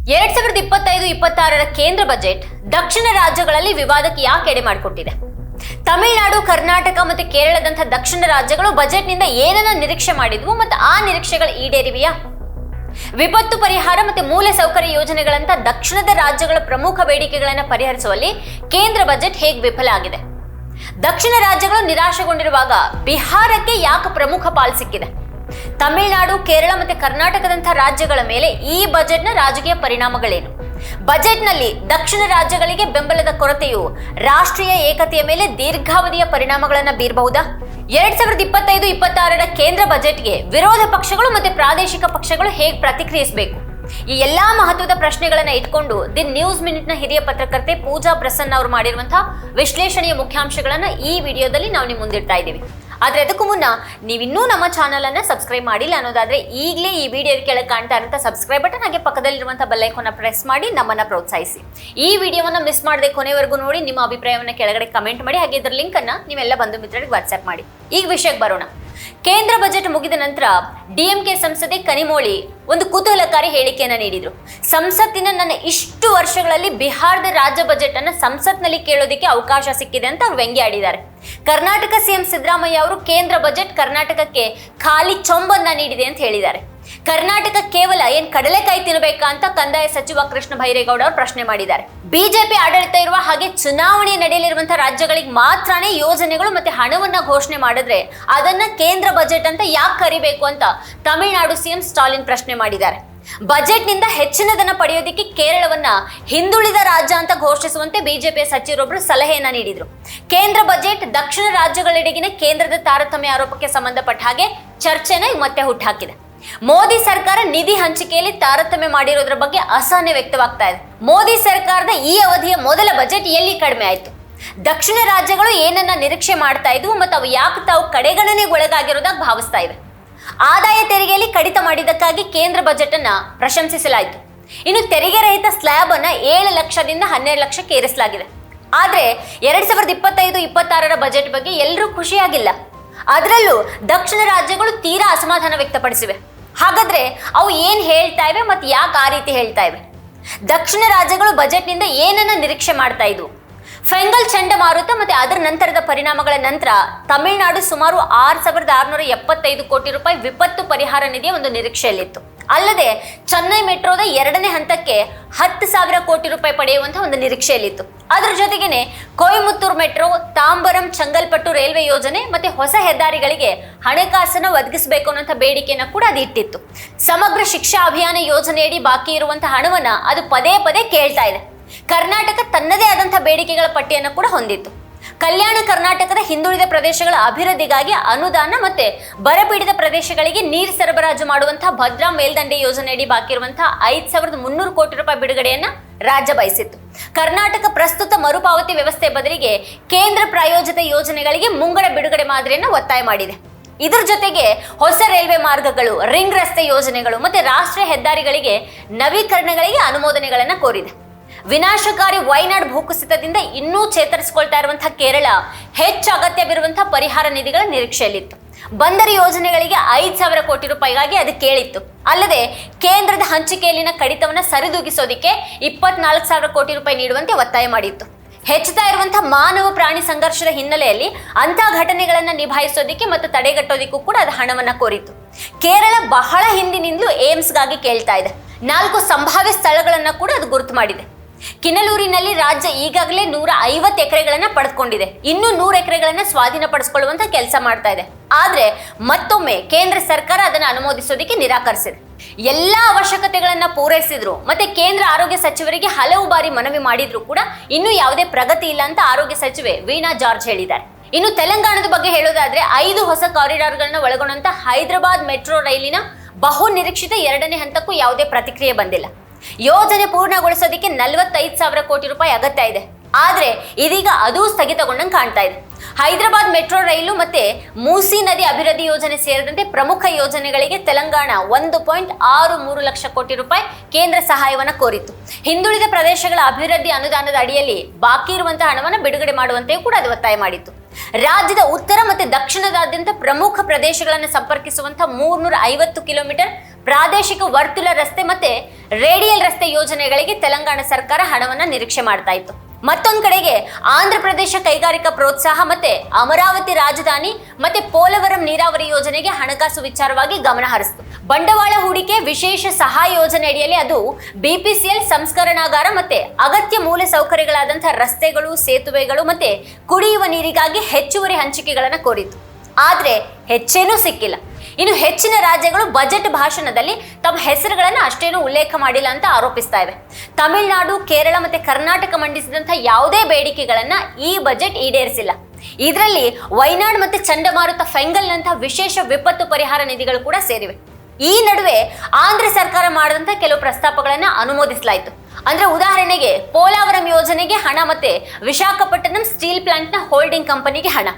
2025-26ರ ಕೇಂದ್ರ ಬಜೆಟ್ ದಕ್ಷಿಣ ರಾಜ್ಯಗಳಲ್ಲಿ ವಿವಾದಕ್ಕೆ ಯಾಕೆ ಎಡೆ ಮಾಡಿಕೊಟ್ಟಿದೆ? ತಮಿಳುನಾಡು, ಕರ್ನಾಟಕ ಮತ್ತು ಕೇರಳದಂತಹ ದಕ್ಷಿಣ ರಾಜ್ಯಗಳು ಬಜೆಟ್ನಿಂದ ಏನನ್ನ ನಿರೀಕ್ಷೆ ಮಾಡಿದ್ವು ಮತ್ತು ಆ ನಿರೀಕ್ಷೆಗಳು ಈಡೇರಿವೆಯಾ? ವಿಪತ್ತು ಪರಿಹಾರ ಮತ್ತು ಮೂಲ ಸೌಕರ್ಯ ಯೋಜನೆಗಳಂತ ದಕ್ಷಿಣದ ರಾಜ್ಯಗಳ ಪ್ರಮುಖ ಬೇಡಿಕೆಗಳನ್ನು ಪರಿಹರಿಸುವಲ್ಲಿ ಕೇಂದ್ರ ಬಜೆಟ್ ಹೇಗೆ ವಿಫಲ ಆಗಿದೆ? ದಕ್ಷಿಣ ರಾಜ್ಯಗಳು ನಿರಾಶೆಗೊಂಡಿರುವಾಗ ಬಿಹಾರಕ್ಕೆ ಯಾಕೆ ಪ್ರಮುಖ ಪಾಲು ಸಿಕ್ಕಿದೆ? ತಮಿಳುನಾಡು, ಕೇರಳ ಮತ್ತು ಕರ್ನಾಟಕದಂತಹ ರಾಜ್ಯಗಳ ಮೇಲೆ ಈ ಬಜೆಟ್ನ ರಾಜಕೀಯ ಪರಿಣಾಮಗಳೇನು? ಬಜೆಟ್ನಲ್ಲಿ ದಕ್ಷಿಣ ರಾಜ್ಯಗಳಿಗೆ ಬೆಂಬಲದ ಕೊರತೆಯು ರಾಷ್ಟ್ರೀಯ ಏಕತೆಯ ಮೇಲೆ ದೀರ್ಘಾವಧಿಯ ಪರಿಣಾಮಗಳನ್ನು ಬೀರಬಹುದಾ? 2025-26ರ ಕೇಂದ್ರ ಬಜೆಟ್ಗೆ ವಿರೋಧ ಪಕ್ಷಗಳು ಮತ್ತು ಪ್ರಾದೇಶಿಕ ಪಕ್ಷಗಳು ಹೇಗೆ ಪ್ರತಿಕ್ರಿಯಿಸಬೇಕು? ಈ ಎಲ್ಲಾ ಮಹತ್ವದ ಪ್ರಶ್ನೆಗಳನ್ನ ಇಟ್ಕೊಂಡು ದಿ ನ್ಯೂಸ್ ಮಿನಿಟ್ನ ಹಿರಿಯ ಪತ್ರಕರ್ತೆ ಪೂಜಾ ಪ್ರಸನ್ನ ಅವರು ಮಾಡಿರುವಂತಹ ವಿಶ್ಲೇಷಣೆಯ ಮುಖ್ಯಾಂಶಗಳನ್ನ ಈ ವಿಡಿಯೋದಲ್ಲಿ ನಾವು ನಿಮ್ಮ ಮುಂದಿಡ್ತಾ ಇದ್ದೀವಿ. ಆದ್ರೆ ಅದಕ್ಕೂ ಮುನ್ನ ನೀವಿನ್ನೂ ನಮ್ಮ ಚಾನಲ್ ಅನ್ನ ಸಬ್ಸ್ಕ್ರೈಬ್ ಮಾಡಿಲ್ಲ ಅನ್ನೋದಾದ್ರೆ ಈಗಲೇ ಈ ವಿಡಿಯೋ ಕೆಳಗೆ ಕಾಣ್ತಾ ಇರುವಂತಹ ಸಬ್ಸ್ಕ್ರೈಬ್ ಬಟನ್ ಹಾಗೆ ಪಕ್ಕದಲ್ಲಿರುವಂತಹ ಬೆಲ್ ಐಕಾನ್ ಪ್ರೆಸ್ ಮಾಡಿ ನಮ್ಮನ್ನ ಪ್ರೋತ್ಸಾಹಿಸಿ. ಈ ವಿಡಿಯೋವನ್ನ ಮಿಸ್ ಮಾಡದೆ ಕೊನೆವರೆಗೂ ನೋಡಿ, ನಿಮ್ಮ ಅಭಿಪ್ರಾಯವನ್ನ ಕೆಳಗಡೆ ಕಮೆಂಟ್ ಮಾಡಿ, ಹಾಗೆ ಇದರ ಲಿಂಕ್ ಅನ್ನ ನೀವೆಲ್ಲ ಬಂಧು ಮಿತ್ರರಿಗೆ ವಾಟ್ಸ್ಆಪ್ ಮಾಡಿ. ಈಗ ವಿಷಯಕ್ಕೆ ಬರೋಣ. ಕೇಂದ್ರ ಬಜೆಟ್ ಮುಗಿದ ನಂತರ ಡಿಎಂಕೆ ಸಂಸದೆ ಕನಿಮೋಳಿ ಒಂದು ಕುತೂಹಲಕಾರಿ ಹೇಳಿಕೆಯನ್ನ ನೀಡಿದ್ರು. ಸಂಸತ್ತಿನ ನನ್ನ ಇಷ್ಟು ವರ್ಷಗಳಲ್ಲಿ ಬಿಹಾರದ ರಾಜ್ಯ ಬಜೆಟ್ ಅನ್ನ ಸಂಸತ್ನಲ್ಲಿ ಕೇಳೋದಕ್ಕೆ ಅವಕಾಶ ಸಿಕ್ಕಿದೆ ಅಂತ ಅವ್ರು ವ್ಯಂಗ್ಯಾಡಿದ್ದಾರೆ. ಕರ್ನಾಟಕ ಸಿಎಂ ಸಿದ್ದರಾಮಯ್ಯ ಅವರು ಕೇಂದ್ರ ಬಜೆಟ್ ಕರ್ನಾಟಕಕ್ಕೆ ಖಾಲಿ ಚೊಂಬನ್ನ ನೀಡಿದೆ ಅಂತ ಹೇಳಿದ್ದಾರೆ. ಕರ್ನಾಟಕ ಕೇವಲ ಕಡಲೆಕಾಯಿ ತಿನ್ನಬೇಕಾ ಅಂತ ಕಂದಾಯ ಸಚಿವ ಕೃಷ್ಣ ಬೈರೇಗೌಡ ಅವರು ಪ್ರಶ್ನೆ ಮಾಡಿದ್ದಾರೆ. ಬಿಜೆಪಿ ಆಡಳಿತ ಇರುವ ಹಾಗೆ ಚುನಾವಣೆ ನಡೆಯಲಿರುವಂತಹ ರಾಜ್ಯಗಳಿಗೆ ಮಾತ್ರನೇ ಯೋಜನೆಗಳು ಮತ್ತೆ ಹಣವನ್ನ ಘೋಷಣೆ ಮಾಡಿದ್ರೆ ಅದನ್ನ ಕೇಂದ್ರ ಬಜೆಟ್ ಅಂತ ಯಾಕೆ ಕರಿಬೇಕು ಅಂತ ತಮಿಳುನಾಡು ಸಿಎಂ ಸ್ಟಾಲಿನ್ ಪ್ರಶ್ನೆ ಮಾಡಿದ್ದಾರೆ. ಬಜೆಟ್ ನಿಂದ ಹೆಚ್ಚಿನದನ್ನ ಪಡೆಯೋದಕ್ಕೆ ಕೇರಳವನ್ನ ಹಿಂದುಳಿದ ರಾಜ್ಯ ಅಂತ ಘೋಷಿಸುವಂತೆ ಬಿಜೆಪಿಯ ಸಚಿವರೊಬ್ಬರು ಸಲಹೆಯನ್ನ ನೀಡಿದ್ರು. ಕೇಂದ್ರ ಬಜೆಟ್ ದಕ್ಷಿಣ ರಾಜ್ಯಗಳೆಡೆಗಿನ ಕೇಂದ್ರದ ತಾರತಮ್ಯ ಆರೋಪಕ್ಕೆ ಸಂಬಂಧಪಟ್ಟ ಹಾಗೆ ಚರ್ಚೆನ ಮತ್ತೆ ಹುಟ್ಟುಹಾಕಿದೆ. ಮೋದಿ ಸರ್ಕಾರ ನಿಧಿ ಹಂಚಿಕೆಯಲ್ಲಿ ತಾರತಮ್ಯ ಮಾಡಿರೋದ್ರ ಬಗ್ಗೆ ಅಸಹನೆ ವ್ಯಕ್ತವಾಗ್ತಾ ಇದೆ. ಮೋದಿ ಸರ್ಕಾರದ ಈ ಅವಧಿಯ ಮೊದಲ ಬಜೆಟ್ ಎಲ್ಲಿ ಕಡಿಮೆ ಆಯ್ತು? ದಕ್ಷಿಣ ರಾಜ್ಯಗಳು ಏನನ್ನ ನಿರೀಕ್ಷೆ ಮಾಡ್ತಾ ಇದ್ವು ಮತ್ತು ಅವು ಯಾಕೆ ತಾವು ಕಡೆಗಣನೆಗೆ ಒಳಗಾಗಿರೋದಾಗ ಭಾವಿಸ್ತಾ ಇವೆ? ಆದಾಯ ತೆರಿಗೆಯಲ್ಲಿ ಕಡಿತ ಮಾಡಿದ್ದಕ್ಕಾಗಿ ಕೇಂದ್ರ ಬಜೆಟ್ ಅನ್ನ ಪ್ರಶಂಸಿಸಲಾಯಿತು. ಇನ್ನು ತೆರಿಗೆ ರಹಿತ ಸ್ಲ್ಯಾಬ್ ಅನ್ನ 7 ಲಕ್ಷದಿಂದ 12 ಲಕ್ಷಕ್ಕೆ ಏರಿಸಲಾಗಿದೆ. ಆದ್ರೆ 2025-26ರ ಬಜೆಟ್ ಬಗ್ಗೆ ಎಲ್ಲರೂ ಖುಷಿಯಾಗಿಲ್ಲ. ಅದರಲ್ಲೂ ದಕ್ಷಿಣ ರಾಜ್ಯಗಳು ತೀರಾ ಅಸಮಾಧಾನ ವ್ಯಕ್ತಪಡಿಸಿವೆ. ಹಾಗಾದ್ರೆ ಅವು ಏನ್ ಹೇಳ್ತಾ ಇವೆ ಮತ್ತು ಯಾಕೆ ಆ ರೀತಿ ಹೇಳ್ತಾ ಇವೆ? ದಕ್ಷಿಣ ರಾಜ್ಯಗಳು ಬಜೆಟ್ನಿಂದ ಏನನ್ನ ನಿರೀಕ್ಷೆ ಮಾಡ್ತಾ ಇದ್ವು? ಫೆಂಗಲ್ ಚಂಡಮಾರುತ ಮತ್ತೆ ಅದರ ನಂತರದ ಪರಿಣಾಮಗಳ ನಂತರ ತಮಿಳುನಾಡು ಸುಮಾರು 6,675 ಕೋಟಿ ರೂಪಾಯಿ ವಿಪತ್ತು ಪರಿಹಾರ ನಿಧಿಯ ಒಂದು ನಿರೀಕ್ಷೆಯಲ್ಲಿತ್ತು. ಅಲ್ಲದೆ ಚೆನ್ನೈ ಮೆಟ್ರೋದ 2ನೇ ಹಂತಕ್ಕೆ 10,000 ಕೋಟಿ ರೂಪಾಯಿ ಪಡೆಯುವಂತಹ ಒಂದು ನಿರೀಕ್ಷೆಯಲ್ಲಿತ್ತು. ಅದರ ಜೊತೆಗೇನೆ ಕೊಯಮತ್ತೂರು ಮೆಟ್ರೋ, ತಾಂಬರಂ ಚಂಗಲ್ಪಟ್ಟು ರೈಲ್ವೆ ಯೋಜನೆ ಮತ್ತೆ ಹೊಸ ಹೆದ್ದಾರಿಗಳಿಗೆ ಹಣಕಾಸನ್ನು ಒದಗಿಸಬೇಕು ಅನ್ನುವಂಥ ಬೇಡಿಕೆಯನ್ನು ಕೂಡ ಅದು ಇಟ್ಟಿತ್ತು. ಸಮಗ್ರ ಶಿಕ್ಷಾ ಅಭಿಯಾನ ಯೋಜನೆಯಡಿ ಬಾಕಿ ಇರುವಂತಹ ಹಣವನ್ನ ಅದು ಪದೇ ಪದೇ ಕೇಳ್ತಾ ಇದೆ. ಕರ್ನಾಟಕ ತನ್ನದೇ ಆದಂತಹ ಬೇಡಿಕೆಗಳ ಪಟ್ಟಿಯನ್ನು ಕೂಡ ಹೊಂದಿತ್ತು. ಕಲ್ಯಾಣ ಕರ್ನಾಟಕದ ಹಿಂದುಳಿದ ಪ್ರದೇಶಗಳ ಅಭಿವೃದ್ಧಿಗಾಗಿ ಅನುದಾನ ಮತ್ತೆ ಬರಪೀಡಿತ ಪ್ರದೇಶಗಳಿಗೆ ನೀರು ಸರಬರಾಜು ಮಾಡುವಂತಹ ಭದ್ರಾ ಮೇಲ್ದಂಡೆ ಯೋಜನೆಯಡಿ ಬಾಕಿ ಇರುವಂತಹ 5,300 ಕೋಟಿ ರೂಪಾಯಿ ಬಿಡುಗಡೆಯನ್ನ ರಾಜ್ಯ ಬಯಸಿತ್ತು. ಕರ್ನಾಟಕ ಪ್ರಸ್ತುತ ಮರುಪಾವತಿ ವ್ಯವಸ್ಥೆ ಬದಲಿಗೆ ಕೇಂದ್ರ ಪ್ರಾಯೋಜಿತ ಯೋಜನೆಗಳಿಗೆ ಮುಂಗಡ ಬಿಡುಗಡೆ ಮಾದರಿಯನ್ನು ಒತ್ತಾಯ ಮಾಡಿದೆ. ಇದರ ಜೊತೆಗೆ ಹೊಸ ರೈಲ್ವೆ ಮಾರ್ಗಗಳು, ರಿಂಗ್ ರಸ್ತೆ ಯೋಜನೆಗಳು ಮತ್ತೆ ರಾಷ್ಟ್ರೀಯ ಹೆದ್ದಾರಿಗಳಿಗೆ ನವೀಕರಣಗಳಿಗೆ ಅನುಮೋದನೆಗಳನ್ನು ಕೋರಿದೆ. ವಿನಾಶಕಾರಿ ವಯನಾಡ್ ಭೂಕುಸಿತದಿಂದ ಇನ್ನೂ ಚೇತರಿಸಿಕೊಳ್ತಾ ಇರುವಂತಹ ಕೇರಳ ಹೆಚ್ಚು ಅಗತ್ಯವಿರುವಂತಹ ಪರಿಹಾರ ನಿಧಿಗಳ ನಿರೀಕ್ಷೆಯಲ್ಲಿತ್ತು. ಬಂದರು ಯೋಜನೆಗಳಿಗೆ 5,000 ಕೋಟಿ ರೂಪಾಯಿಗಾಗಿ ಅದು ಕೇಳಿತ್ತು. ಅಲ್ಲದೆ ಕೇಂದ್ರದ ಹಂಚಿಕೆಯಲ್ಲಿನ ಕಡಿತವನ್ನ ಸರಿದೂಗಿಸೋದಿಕ್ಕೆ 24,000 ಕೋಟಿ ರೂಪಾಯಿ ನೀಡುವಂತೆ ಒತ್ತಾಯ ಮಾಡಿತ್ತು. ಹೆಚ್ಚುತ್ತಾ ಇರುವಂತಹ ಮಾನವ ಪ್ರಾಣಿ ಸಂಘರ್ಷದ ಹಿನ್ನೆಲೆಯಲ್ಲಿ ಅಂತಹ ಘಟನೆಗಳನ್ನ ನಿಭಾಯಿಸೋದಿಕ್ಕೆ ಮತ್ತು ತಡೆಗಟ್ಟೋದಿಕ್ಕೂ ಕೂಡ ಅದು ಹಣವನ್ನ ಕೋರಿತ್ತು. ಕೇರಳ ಬಹಳ ಹಿಂದಿನಿಂದಲೂ ಏಮ್ಸ್ಗಾಗಿ ಕೇಳ್ತಾ ಇದೆ. 4 ಸಂಭಾವ್ಯ ಸ್ಥಳಗಳನ್ನ ಕೂಡ ಅದು ಗುರುತು ಮಾಡಿದೆ. ಕಿನಲೂರಿನಲ್ಲಿ ರಾಜ್ಯ ಈಗಾಗಲೇ 150 ಎಕರೆಗಳನ್ನ ಪಡೆದುಕೊಂಡಿದೆ. ಇನ್ನು 100 ಎಕರೆಗಳನ್ನ ಸ್ವಾಧೀನಪಡಿಸಿಕೊಳ್ಳುವಂತ ಕೆಲಸ ಮಾಡ್ತಾ ಇದೆ. ಆದ್ರೆ ಮತ್ತೊಮ್ಮೆ ಕೇಂದ್ರ ಸರ್ಕಾರ ಅದನ್ನು ಅನುಮೋದಿಸೋದಕ್ಕೆ ನಿರಾಕರಿಸಿದೆ. ಎಲ್ಲಾ ಅವಶ್ಯಕತೆಗಳನ್ನ ಪೂರೈಸಿದ್ರು ಮತ್ತೆ ಕೇಂದ್ರ ಆರೋಗ್ಯ ಸಚಿವರಿಗೆ ಹಲವು ಬಾರಿ ಮನವಿ ಮಾಡಿದ್ರು ಕೂಡ ಇನ್ನೂ ಯಾವುದೇ ಪ್ರಗತಿ ಇಲ್ಲ ಅಂತ ಆರೋಗ್ಯ ಸಚಿವೆ ವೀಣಾ ಜಾರ್ಜ್ ಹೇಳಿದ್ದಾರೆ. ಇನ್ನು ತೆಲಂಗಾಣದ ಬಗ್ಗೆ ಹೇಳೋದಾದ್ರೆ 5 ಹೊಸ ಕಾರಿಡಾರ್ಗಳನ್ನ ಒಳಗೊಂಡಂತ ಹೈದರಾಬಾದ್ ಮೆಟ್ರೋ ರೈಲಿನ ಬಹು ನಿರೀಕ್ಷಿತ 2ನೇ ಹಂತಕ್ಕೂ ಯಾವುದೇ ಪ್ರತಿಕ್ರಿಯೆ ಬಂದಿಲ್ಲ. ಯೋಜನೆ ಪೂರ್ಣಗೊಳಿಸೋದಕ್ಕೆ 45,000 ಕೋಟಿ ರೂಪಾಯಿ ಅಗತ್ಯ ಇದೆ. ಆದ್ರೆ ಇದೀಗ ಅದೂ ಸ್ಥಗಿತಗೊಂಡಂಗೆ ಕಾಣ್ತಾ ಇದೆ. ಹೈದರಾಬಾದ್ ಮೆಟ್ರೋ ರೈಲು ಮತ್ತೆ ಮೂಸಿ ನದಿ ಅಭಿವೃದ್ಧಿ ಯೋಜನೆ ಸೇರಿದಂತೆ ಪ್ರಮುಖ ಯೋಜನೆಗಳಿಗೆ ತೆಲಂಗಾಣ 1.63 ಲಕ್ಷ ಕೋಟಿ ರೂಪಾಯಿ ಕೇಂದ್ರ ಸಹಾಯವನ್ನು ಕೋರಿತ್ತು. ಹಿಂದುಳಿದ ಪ್ರದೇಶಗಳ ಅಭಿವೃದ್ಧಿ ಅನುದಾನದ ಅಡಿಯಲ್ಲಿ ಬಾಕಿ ಇರುವಂತಹ ಹಣವನ್ನು ಬಿಡುಗಡೆ ಮಾಡುವಂತೆಯೂ ಕೂಡ ಅದು ಒತ್ತಾಯ ಮಾಡಿತ್ತು. ರಾಜ್ಯದ ಉತ್ತರ ಮತ್ತು ದಕ್ಷಿಣದಾದ್ಯಂತ ಪ್ರಮುಖ ಪ್ರದೇಶಗಳನ್ನು ಸಂಪರ್ಕಿಸುವಂತಹ 350 ಕಿಲೋಮೀಟರ್ ಪ್ರಾದೇಶಿಕ ವರ್ತುಲ ರಸ್ತೆ ಮತ್ತೆ ರೇಡಿಯಲ್ ರಸ್ತೆ ಯೋಜನೆಗಳಿಗೆ ತೆಲಂಗಾಣ ಸರ್ಕಾರ ಹಣವನ್ನ ನಿರೀಕ್ಷೆ ಮಾಡ್ತಾ ಇತ್ತು. ಮತ್ತೊಂದು ಕಡೆಗೆ ಆಂಧ್ರ ಪ್ರದೇಶ ಕೈಗಾರಿಕಾ ಪ್ರೋತ್ಸಾಹ ಮತ್ತೆ ಅಮರಾವತಿ ರಾಜಧಾನಿ ಮತ್ತೆ ಪೋಲವರಂ ನೀರಾವರಿ ಯೋಜನೆಗೆ ಹಣಕಾಸು ವಿಚಾರವಾಗಿ ಗಮನ ಹರಿಸಿತು. ಬಂಡವಾಳ ಹೂಡಿಕೆ ವಿಶೇಷ ಸಹಾಯ ಯೋಜನೆ ಅಡಿಯಲ್ಲಿ ಅದು ಬಿಪಿಸಿಎಲ್ ಸಂಸ್ಕರಣಾಗಾರ ಮತ್ತೆ ಅಗತ್ಯ ಮೂಲ ಸೌಕರ್ಯಗಳಾದಂತಹ ರಸ್ತೆಗಳು, ಸೇತುವೆಗಳು ಮತ್ತೆ ಕುಡಿಯುವ ನೀರಿಗಾಗಿ ಹೆಚ್ಚುವರಿ ಹಂಚಿಕೆಗಳನ್ನು ಕೋರಿತು. ಆದ್ರೆ ಹೆಚ್ಚೇನೂ ಸಿಕ್ಕಿಲ್ಲ. ಇನ್ನು ಹೆಚ್ಚಿನ ರಾಜ್ಯಗಳು ಬಜೆಟ್ ಭಾಷಣದಲ್ಲಿ ತಮ್ಮ ಹೆಸರುಗಳನ್ನು ಅಷ್ಟೇನೂ ಉಲ್ಲೇಖ ಮಾಡಿಲ್ಲ ಅಂತ ಆರೋಪಿಸ್ತಾ ಇವೆ. ತಮಿಳುನಾಡು, ಕೇರಳ ಮತ್ತೆ ಕರ್ನಾಟಕ ಮಂಡಿಸಿದಂತಹ ಯಾವುದೇ ಬೇಡಿಕೆಗಳನ್ನ ಈ ಬಜೆಟ್ ಈಡೇರಿಸಿಲ್ಲ. ಇದರಲ್ಲಿ ವೈನಾಡ್ ಮತ್ತೆ ಚಂಡಮಾರುತ ಫೆಂಗಲ್ನಂತಹ ವಿಶೇಷ ವಿಪತ್ತು ಪರಿಹಾರ ನಿಧಿಗಳು ಕೂಡ ಸೇರಿವೆ. ಈ ನಡುವೆ ಆಂಧ್ರ ಸರ್ಕಾರ ಮಾಡಿದಂತ ಕೆಲವು ಪ್ರಸ್ತಾಪಗಳನ್ನ ಅನುಮೋದಿಸಲಾಯಿತು. ಅಂದ್ರೆ ಉದಾಹರಣೆಗೆ ಪೋಲಾವರಂ ಯೋಜನೆಗೆ ಹಣ ಮತ್ತೆ ವಿಶಾಖಪಟ್ಟಣಂ ಸ್ಟೀಲ್ ಪ್ಲಾಂಟ್ನ ಹೋಲ್ಡಿಂಗ್ ಕಂಪನಿಗೆ ಹಣ.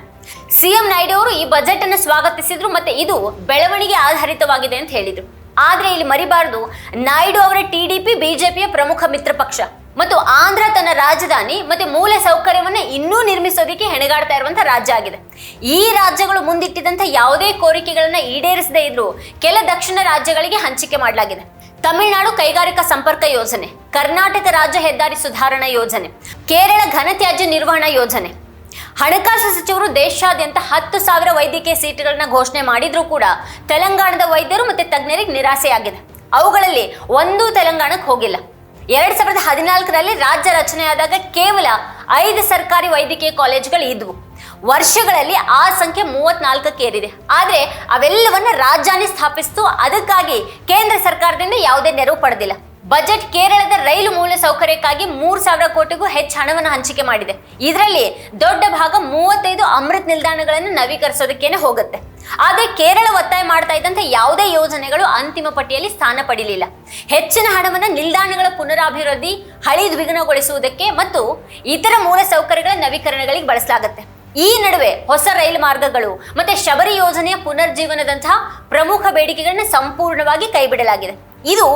ಸಿಎಂ ನಾಯ್ಡು ಅವರು ಈ ಬಜೆಟ್ ಅನ್ನು ಸ್ವಾಗತಿಸಿದ್ರು ಮತ್ತೆ ಇದು ಬೆಳವಣಿಗೆ ಆಧಾರಿತವಾಗಿದೆ ಅಂತ ಹೇಳಿದ್ರು. ಆದ್ರೆ ಇಲ್ಲಿ ಮರಿಬಾರದು, ನಾಯ್ಡು ಅವರ ಟಿಡಿಪಿ ಬಿಜೆಪಿಯ ಪ್ರಮುಖ ಮಿತ್ರ ಪಕ್ಷ ಮತ್ತು ಆಂಧ್ರ ತನ್ನ ರಾಜಧಾನಿ ಮತ್ತೆ ಮೂಲ ಸೌಕರ್ಯವನ್ನ ಇನ್ನೂ ನಿರ್ಮಿಸೋದಕ್ಕೆ ಹೆಣಗಾಡ್ತಾ ಇರುವಂತಹ ರಾಜ್ಯ ಆಗಿದೆ. ಈ ರಾಜ್ಯಗಳು ಮುಂದಿಟ್ಟಿದಂತ ಯಾವುದೇ ಕೋರಿಕೆಗಳನ್ನ ಈಡೇರಿಸದೇ ಇದ್ರೂ ಕೆಲ ದಕ್ಷಿಣ ರಾಜ್ಯಗಳಿಗೆ ಹಂಚಿಕೆ ಮಾಡಲಾಗಿದೆ. ತಮಿಳುನಾಡು ಕೈಗಾರಿಕಾ ಸಂಪರ್ಕ ಯೋಜನೆ, ಕರ್ನಾಟಕ ರಾಜ್ಯ ಹೆದ್ದಾರಿ ಸುಧಾರಣಾ ಯೋಜನೆ, ಕೇರಳ ಘನತ್ಯಾಜ್ಯ ನಿರ್ವಹಣಾ ಯೋಜನೆ. ಹಣಕಾಸು ಸಚಿವರು ದೇಶಾದ್ಯಂತ 10,000 ವೈದ್ಯಕೀಯ ಸೀಟುಗಳನ್ನ ಘೋಷಣೆ ಮಾಡಿದ್ರೂ ಕೂಡ ತೆಲಂಗಾಣದ ವೈದ್ಯರು ಮತ್ತೆ ತಜ್ಞರಿಗೆ ನಿರಾಸೆಯಾಗಿದೆ. ಅವುಗಳಲ್ಲಿ ಒಂದೂ ತೆಲಂಗಾಣಕ್ಕೆ ಹೋಗಿಲ್ಲ. 2014ರಲ್ಲಿ ರಾಜ್ಯ ರಚನೆಯಾದಾಗ ಕೇವಲ 5 ಸರ್ಕಾರಿ ವೈದ್ಯಕೀಯ ಕಾಲೇಜುಗಳು ಇದ್ವು. ವರ್ಷಗಳಲ್ಲಿ ಆ ಸಂಖ್ಯೆ 34ಕ್ಕೆ ಏರಿದೆ. ಆದ್ರೆ ಅವೆಲ್ಲವನ್ನ ರಾಜಧಾನಿ ಸ್ಥಾಪಿಸಿತು. ಅದಕ್ಕಾಗಿ ಕೇಂದ್ರ ಸರ್ಕಾರದಿಂದ ಯಾವುದೇ ನೆರವು ಪಡೆದಿಲ್ಲ. ಬಜೆಟ್ ಕೇರಳದ ರೈಲು ಮೂಲ ಸೌಕರ್ಯಕ್ಕಾಗಿ 3,000 ಕೋಟಿಗೂ ಹೆಚ್ಚು ಹಣವನ್ನು ಹಂಚಿಕೆ ಮಾಡಿದೆ. ಇದರಲ್ಲಿ ದೊಡ್ಡ ಭಾಗ 35 ಅಮೃತ್ ನಿಲ್ದಾಣಗಳನ್ನು ನವೀಕರಿಸೋದಕ್ಕೇನೆ ಹೋಗುತ್ತೆ. ಆದ್ರೆ ಕೇರಳ ಒತ್ತಾಯ ಮಾಡ್ತಾ ಇದ್ದಂತೆ ಯಾವುದೇ ಯೋಜನೆಗಳು ಅಂತಿಮ ಪಟ್ಟಿಯಲ್ಲಿ ಸ್ಥಾನ ಪಡೆಯಲಿಲ್ಲ. ಹೆಚ್ಚಿನ ಹಣವನ್ನು ನಿಲ್ದಾಣಗಳ ಪುನರಾಭಿವೃದ್ಧಿ, ಹಳಿ ದ್ವಿಗುಣಗೊಳಿಸುವುದಕ್ಕೆ ಮತ್ತು ಇತರ ಮೂಲ ಸೌಕರ್ಯಗಳ ನವೀಕರಣಗಳಿಗೆ ಬಳಸಲಾಗುತ್ತೆ. ಈ ನಡುವೆ ಹೊಸ ರೈಲು ಮಾರ್ಗಗಳು ಮತ್ತೆ ಶಬರಿ ಯೋಜನೆಯ ಪುನರ್ಜೀವನದಂತಹ ಪ್ರಮುಖ ಬೇಡಿಕೆಗಳನ್ನ ಸಂಪೂರ್ಣವಾಗಿ ಕೈಬಿಡಲಾಗಿದೆ. ಇದು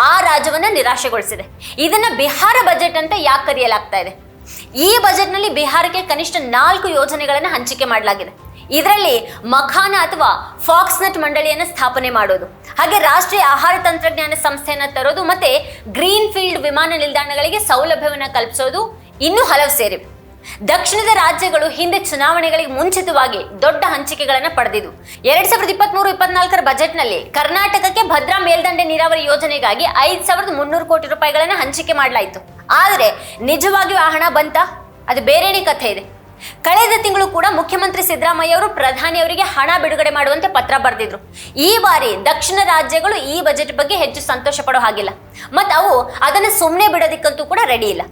ಆ ರಾಜ್ಯವನ್ನ ನಿರಾಶೆಗೊಳಿಸಿದೆ. ಇದನ್ನ ಬಿಹಾರ ಬಜೆಟ್ ಅಂತ ಯಾಕೆ ಕರೆಯಲಾಗ್ತಾ ಇದೆ? ಈ ಬಜೆಟ್ನಲ್ಲಿ ಬಿಹಾರಕ್ಕೆ ಕನಿಷ್ಠ 4 ಯೋಜನೆಗಳನ್ನು ಹಂಚಿಕೆ ಮಾಡಲಾಗಿದೆ. ಇದರಲ್ಲಿ ಮಖಾನ ಅಥವಾ ಫಾಕ್ಸ್ನಟ್ ಮಂಡಳಿಯನ್ನು ಸ್ಥಾಪನೆ ಮಾಡೋದು, ಹಾಗೆ ರಾಷ್ಟ್ರೀಯ ಆಹಾರ ತಂತ್ರಜ್ಞಾನ ಸಂಸ್ಥೆಯನ್ನು ತರೋದು ಮತ್ತೆ ಗ್ರೀನ್ ಫೀಲ್ಡ್ ವಿಮಾನ ನಿಲ್ದಾಣಗಳಿಗೆ ಸೌಲಭ್ಯವನ್ನು ಕಲ್ಪಿಸೋದು ಇನ್ನೂ ಹಲವು ಸೇರಿವೆ. ದಕ್ಷಿಣದ ರಾಜ್ಯಗಳು ಹಿಂದೆ ಚುನಾವಣೆಗಳಿಗೆ ಮುಂಚಿತವಾಗಿ ದೊಡ್ಡ ಹಂಚಿಕೆಗಳನ್ನು ಪಡೆದಿದ್ದು. 2023-24 ಬಜೆಟ್ನಲ್ಲಿ ಕರ್ನಾಟಕಕ್ಕೆ ಭದ್ರಾ ಮೇಲ್ದಂಡೆ ನೀರಾವರಿ ಯೋಜನೆಗಾಗಿ 5,300 ಕೋಟಿ ರೂಪಾಯಿಗಳನ್ನು ಹಂಚಿಕೆ ಮಾಡಲಾಯಿತು. ಆದರೆ ನಿಜವಾಗಿಯೂ ಆ ಹಣ ಬಂತ? ಅದು ಬೇರೆನೇ ಕಥೆ ಇದೆ. ಕಳೆದ ತಿಂಗಳು ಕೂಡ ಮುಖ್ಯಮಂತ್ರಿ ಸಿದ್ದರಾಮಯ್ಯ ಅವರು ಪ್ರಧಾನಿ ಅವರಿಗೆ ಹಣ ಬಿಡುಗಡೆ ಮಾಡುವಂತೆ ಪತ್ರ ಬರೆದಿದ್ರು. ಈ ಬಾರಿ ದಕ್ಷಿಣ ರಾಜ್ಯಗಳು ಈ ಬಜೆಟ್ ಬಗ್ಗೆ ಹೆಚ್ಚು ಸಂತೋಷ ಪಡೋ ಹಾಗಿಲ್ಲ ಮತ್ತು ಅವು ಅದನ್ನು ಸುಮ್ಮನೆ ಬಿಡೋದಕ್ಕಂತೂ ಕೂಡ ರೆಡಿ ಇಲ್ಲ.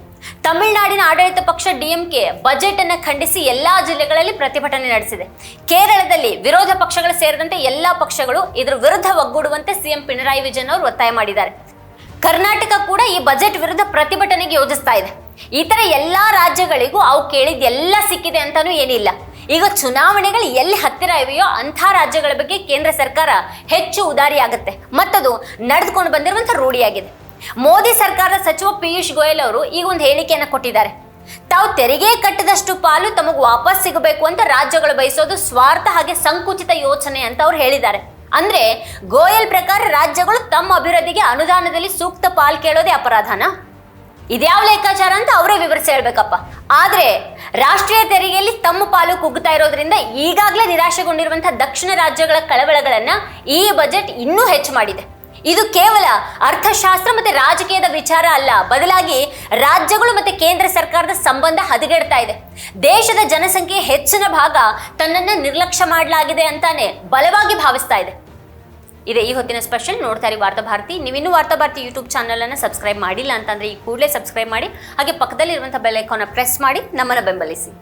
ತಮಿಳುನಾಡಿನ ಆಡಳಿತ ಪಕ್ಷ ಡಿಎಂಕೆ ಬಜೆಟ್ ಅನ್ನು ಖಂಡಿಸಿ ಎಲ್ಲಾ ಜಿಲ್ಲೆಗಳಲ್ಲಿ ಪ್ರತಿಭಟನೆ ನಡೆಸಿದೆ. ಕೇರಳದಲ್ಲಿ ವಿರೋಧ ಪಕ್ಷಗಳು ಸೇರಿದಂತೆ ಎಲ್ಲಾ ಪಕ್ಷಗಳು ಇದರ ವಿರುದ್ಧ ಒಗ್ಗೂಡುವಂತೆ ಸಿಎಂ ಪಿಣರಾಯಿ ವಿಜಯನ್ ಅವರು ಒತ್ತಾಯ ಮಾಡಿದ್ದಾರೆ. ಕರ್ನಾಟಕ ಕೂಡ ಈ ಬಜೆಟ್ ವಿರುದ್ಧ ಪ್ರತಿಭಟನೆಗೆ ಯೋಜಿಸ್ತಾ ಇದೆ. ಇತರ ಎಲ್ಲಾ ರಾಜ್ಯಗಳಿಗೂ ಅವು ಕೇಳಿದ್ದೆಲ್ಲ ಸಿಕ್ಕಿದೆ ಅಂತಾನೂ ಏನಿಲ್ಲ. ಈಗ ಚುನಾವಣೆಗಳು ಎಲ್ಲಿ ಹತ್ತಿರ ಇವೆಯೋ ಅಂಥ ರಾಜ್ಯಗಳ ಬಗ್ಗೆ ಕೇಂದ್ರ ಸರ್ಕಾರ ಹೆಚ್ಚು ಉದಾರಿಯಾಗುತ್ತೆ ಮತ್ತದು ನಡೆದುಕೊಂಡು ಬಂದಿರುವಂಥ ರೂಢಿಯಾಗಿದೆ. ಮೋದಿ ಸರ್ಕಾರದ ಸಚಿವ ಪಿಯೂಷ್ ಗೋಯಲ್ ಅವರು ಈಗ ಒಂದು ಹೇಳಿಕೆಯನ್ನು ಕೊಟ್ಟಿದ್ದಾರೆ. ತಾವು ತೆರಿಗೆ ಕಟ್ಟದಷ್ಟು ಪಾಲು ತಮಗೆ ವಾಪಸ್ ಸಿಗಬೇಕು ಅಂತ ರಾಜ್ಯಗಳು ಬಯಸೋದು ಸ್ವಾರ್ಥ ಹಾಗೆ ಸಂಕುಚಿತ ಯೋಚನೆ ಅಂತ ಅವ್ರು ಹೇಳಿದ್ದಾರೆ. ಅಂದ್ರೆ ಗೋಯಲ್ ಪ್ರಕಾರ ರಾಜ್ಯಗಳು ತಮ್ಮ ಅಭಿವೃದ್ಧಿಗೆ ಅನುದಾನದಲ್ಲಿ ಸೂಕ್ತ ಪಾಲು ಕೇಳೋದೇ ಅಪರಾಧನ? ಇದ್ಯಾವ ಲೆಕ್ಕಾಚಾರ ಅಂತ ಅವರೇ ವಿವರಿಸಿ ಹೇಳ್ಬೇಕಪ್ಪ. ಆದ್ರೆ ರಾಷ್ಟ್ರೀಯ ತೆರಿಗೆಯಲ್ಲಿ ತಮ್ಮ ಪಾಲು ಕುಗ್ಗುತ್ತಾ ಇರೋದ್ರಿಂದ ಈಗಾಗಲೇ ನಿರಾಶೆಗೊಂಡಿರುವಂತಹ ದಕ್ಷಿಣ ರಾಜ್ಯಗಳ ಕಳವಳಗಳನ್ನ ಈ ಬಜೆಟ್ ಇನ್ನೂ ಹೆಚ್ಚು ಮಾಡಿದೆ. ಇದು ಕೇವಲ ಅರ್ಥಶಾಸ್ತ್ರ ಮತ್ತೆ ರಾಜಕೀಯದ ವಿಚಾರ ಅಲ್ಲ, ಬದಲಾಗಿ ರಾಜ್ಯಗಳು ಮತ್ತೆ ಕೇಂದ್ರ ಸರ್ಕಾರದ ಸಂಬಂಧ ಹದಗೆಡ್ತಾ ಇದೆ. ದೇಶದ ಜನಸಂಖ್ಯೆ ಹೆಚ್ಚಿನ ಭಾಗ ತನ್ನನ್ನು ನಿರ್ಲಕ್ಷ್ಯ ಮಾಡಲಾಗಿದೆ ಅಂತಾನೆ ಬಲವಾಗಿ ಭಾವಿಸ್ತಾ ಇದೆ. ಇದೇ ಈ ಹೊತ್ತಿನ ಸ್ಪೆಷಲ್. ನೋಡ್ತಾ ಇರಿ ವಾರ್ತಾ ಭಾರತಿ. ನೀವಿನ್ನೂ ವಾರ್ತಾ ಭಾರತಿ ಯೂಟ್ಯೂಬ್ ಚಾನಲನ್ನು ಸಬ್ಸ್ಕ್ರೈಬ್ ಮಾಡಿಲ್ಲ ಅಂತಂದ್ರೆ ಈ ಕೂಡಲೇ ಸಬ್ಸ್ಕ್ರೈಬ್ ಮಾಡಿ, ಹಾಗೆ ಪಕ್ಕದಲ್ಲಿರುವಂಥ ಬೆಲ್ ಐಕಾನ್ನ ಪ್ರೆಸ್ ಮಾಡಿ ನಮ್ಮನ್ನು ಬೆಂಬಲಿಸಿ.